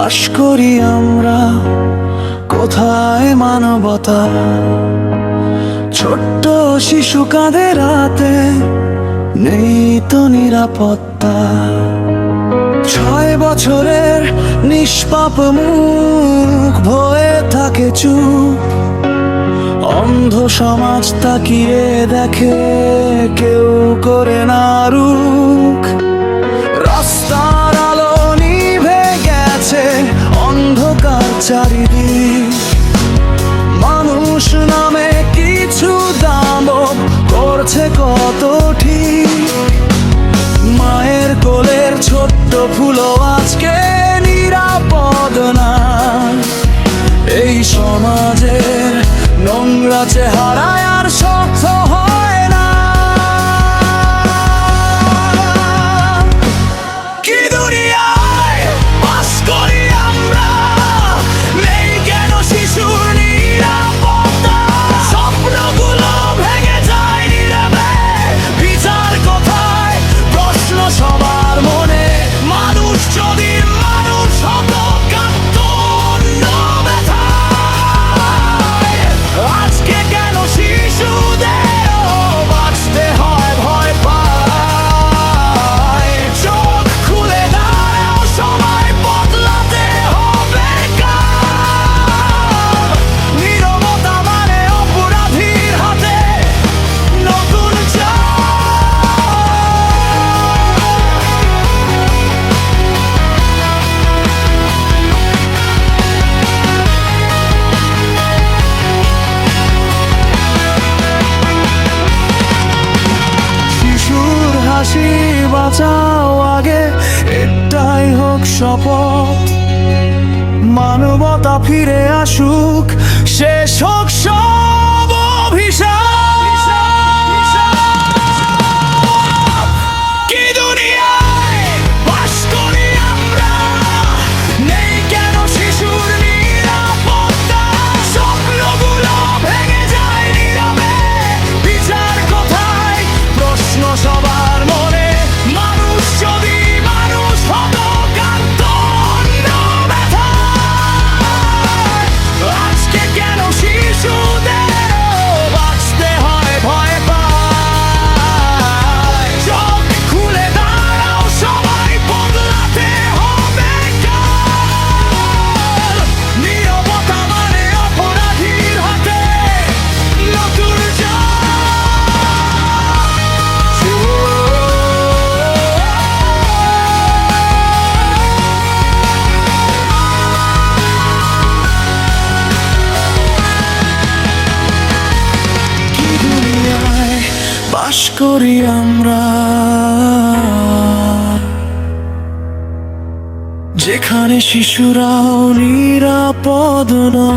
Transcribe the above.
বাস করি আমরা, কোথায় মানবতা? ছোট্ট শিশু কাঁধে রাতে, নেই তো নিরাপত্তা। 6 বছরের নিষ্পাপ মুখ ভয়ে থাকে চুপ, অন্ধ সমাজ তাকিয়ে দেখে, কেউ করে না রুখ। রাস্তার আলো নিভে গেছে, অন্ধকার চারিদিক। মানুষ নামে কিছু দানব করছে কত ঠিক। মায়ের কোলের ছোট্ট ফুলও আজকে নিরাপদ না। এই সমাজের নোংরা চেহারায় আর শক্ত হয় না। কি দুনিয়ায় বাস করি আমরা, নেই কেন শিশুর নিরাপত্তা? স্বপ্নগুলো ভেঙে যায় নীরবে, বিচার কোথায়? প্রশ্ন সবার মনে। মানুষ যদি মানুষ হতো, কাঁদতো অন্য ব্যথায়। আজকে কেন শিশুদেরও বাঁচতে হয় ভয় পায়? চোখ খুলে দাঁড়াও, সময় বদলাতে হবে কাল। নীরবতা মানে অপরাধীর হাতে নতুন শিশুর হাসি বাঁচাও আগে, এটাই হোক শপথ। মানবতা ফিরে আসুক, শেষ হোক সব অভিশাপ। কি দুনিয়ায় বাস করি আমরা, নেই কেন শিশুর নিরাপত্তা? স্বপ্নগুলো ভেঙে যায় নীরবে, বিচার কোথায়? প্রশ্ন সবার মনে। মানুষ যদি মানুষ হতো, কাঁদতো অন্য ব্যথায়। আজকে কেন শিশুদেরও বাঁচতে হয় ভয় পায়? চোখ খুলে দাঁড়াও, সবাই বদলাতে হবে কাল। নীরবতা মানে অপরাধীর হাতে নতুন কি দুনিয়ায় বাস করি আমরা, যেখানে শিশুরাও নিরাপদ না।